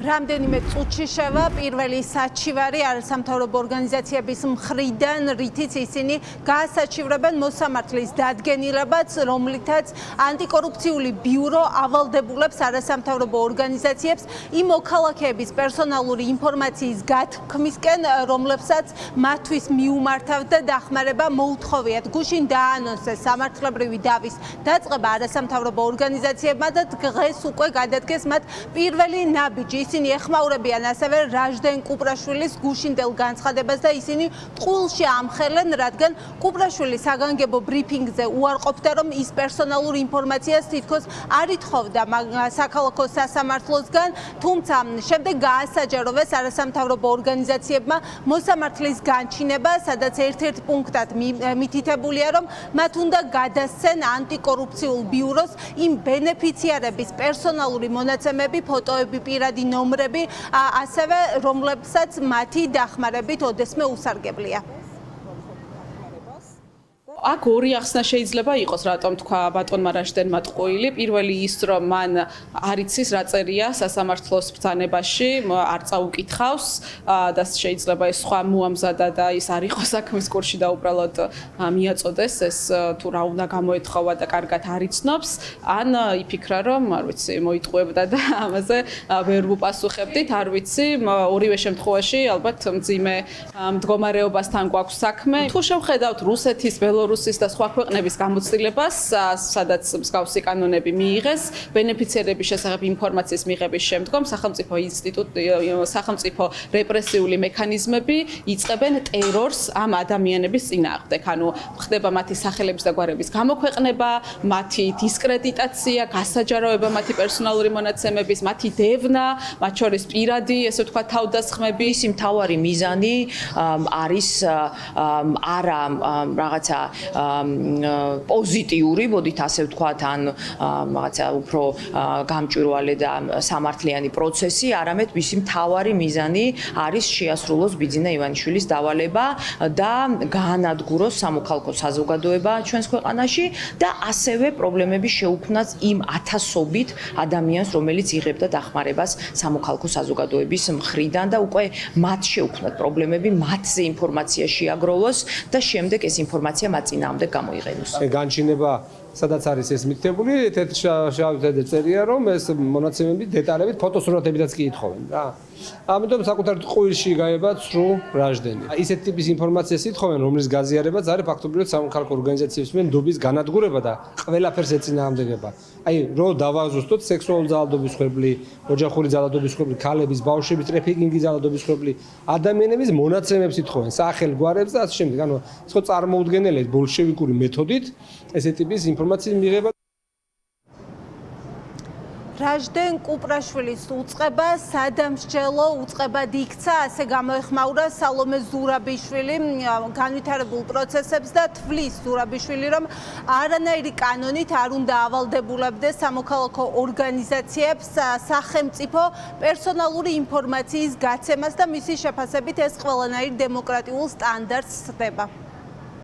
რამდენიმე წუთში შევა პირველი საჩივარი არასამთავრობო ორგანიზაციების მხრიდან, რითიც ისინი გაასაჩივრებენ მოსამართლის დადგენილებას, რომლითაც ანტიკორუფციული ბიურო ავალდებულებს არასამთავრობო ორგანიზაციებს იმ მოქალაქეების პერსონალური ინფორმაციის გათქმისკენ, რომლებსაც მათთვის მიუმართავდა დახმარება მოუთხოვიათ. გუშინ დაანონსეს სამართლებრივი დავის დაწყება არასამთავრობო ორგანიზაციებმა და დღეს უკვე გადადგეს მათ პირველი ნაბიჯი. ისინი ეხმაურებიან ასევე რაჟდენ კუპრაშვილის გუშინდელ განცხადებას და ისინი ტყუილში ამხელენ, რადგან კუპრაშვილი საგანგებო ბრიფინგზე უარყოფდა, რომ ის პერსონალურ ინფორმაციას თითქოს არ ითხოვდა საქალაქო სასამართლოსგან, თუმცა შემდეგ გაასაჯაროვეს არასამთავრობო ორგანიზაციებმა მოსამართლის განჩინება, სადაც ერთ-ერთ პუნქტად მითითებულია, რომ მათ უნდა გადასცენ ანტიკორუფციულ ბიუროს იმ ბენეფიციარების პერსონალური მონაცემები, ფოტოები, პირადი ნომრები, ასევე რომლებსაც მათი დახმარებით ოდესმე უსარგებლია. აქ ორი ახსნა შეიძლება იყოს, რატომ თქვა ბატონმა რაჟდენმა ტყუილი. პირველი ის, რომ მან არ იცის რა წერია სასამართლოს ბრძანებაში, არ წაუკითხავს და შეიძლება ეს სხვა მოამზადა და ის არ იყოს საქმის კურსში და უბრალოდ მიაწოდეს ეს თუ რა უნდა გამოეთხოვა და კარგად არ იცნობს, ან იფიქრა, რომ არ ვიცი, მოიტყუებდა და ამაზე ვერ ვუპასუხებდით, არ ვიცი, ორივე შემთხვევაში ალბათ მძიმე მდგომარეობასთან გვაქვს საქმე. თუ შევხედავთ რუსეთის, ბელორუსის და სხვა ქვეყნების გამოცდილებას, სადაც მსგავსი კანონები მიიღეს, ბენეფიციარების შესახებ ინფორმაციის მიღების შემდგომ სახელმწიფო რეპრესიული მექანიზმები იწყებენ ტერორს ამ ადამიანების წინააღმდეგ. ანუ ხდება მათი სახელების და გვარების გამოქვეყნება, მათი დისკრედიტაცია, გასაჯაროება მათი პერსონალური მონაცემების, მათი დევნა, მათ შორის პირადი, ესე ვთქვა, თავდასხმები. ისი მთავარი მიზანი არის არა რაღაცა პოზიტიური, მოდით ასე ვთქვათ, ან რაღაცა უფრო გამჭვირვალე და სამართლიანი პროცესი, არამედ მისი მთავარი მიზანი არის შეასრულოს ბიძინა ივანიშვილის დავალება და გაანადგუროს სამოქალაქო საზოგადოება ჩვენს ქვეყანაში და ასევე პრობლემები შეუქმნას იმ ათასობით ადამიანს, რომელიც იღებდა დახმარებას სამოქალაქო საზოგადოების მხრიდან და უკვე მათ შეუქმნათ პრობლემები, მათზე ინფორმაცია შეაგროვოს და შემდეგ ეს ინფორმაცია მათ წინააღმდეგ გამოიყენოს. განჩინება სადაც არის ეს მითითებული, შავი წერია, რომ ეს მონაცემები დეტალებით ფოტოსურათებითაც კი ითხოვენ რა. ამიტომ საკუთარ ტყუილში გაება ცრუ რაჟდენი. ისეთ ტიპის ინფორმაციას ითხოვენ, რომლის გაზიარებაც არის ფაქტობრივად სამოქალაქო ორგანიზაციების მიერ ნდობის განადგურება და ყველაფერს ეწინააღმდეგება. აი, რო დავაზუსტოთ სექსუალური ძალადობის ხვევლი, ოჯახური ძალადობის ხვევლი, ქალების, ბავშვების ტრაფიკინგის ძალადობის ხვევლი, ადამიანების მონაცემებს ითხოვენ, სახელ გვარებს და ასე შემდეგ. ანუ ეს ხო წარმოუდგენელია ბოლშევიკური მეთოდით ესეთ ტიპის ინფორმაციის მიღება. რაჟდენ კუპრაშვილის უწყება სადამსჯელო უწყებად იქცა, ასე გამოეხმაურა სალომე ზურაბიშვილი განვითარებულ პროცესებს და თვლის ზურაბიშვილი, რომ არანაირი კანონით არ უნდა ავალდებულებდეს სამოქალაქო ორგანიზაციებს სახელმწიფო პერსონალური ინფორმაციის გაცემას და მისი შეფასებით ეს ყველანაირ დემოკრატიულ სტანდარტს ხდება.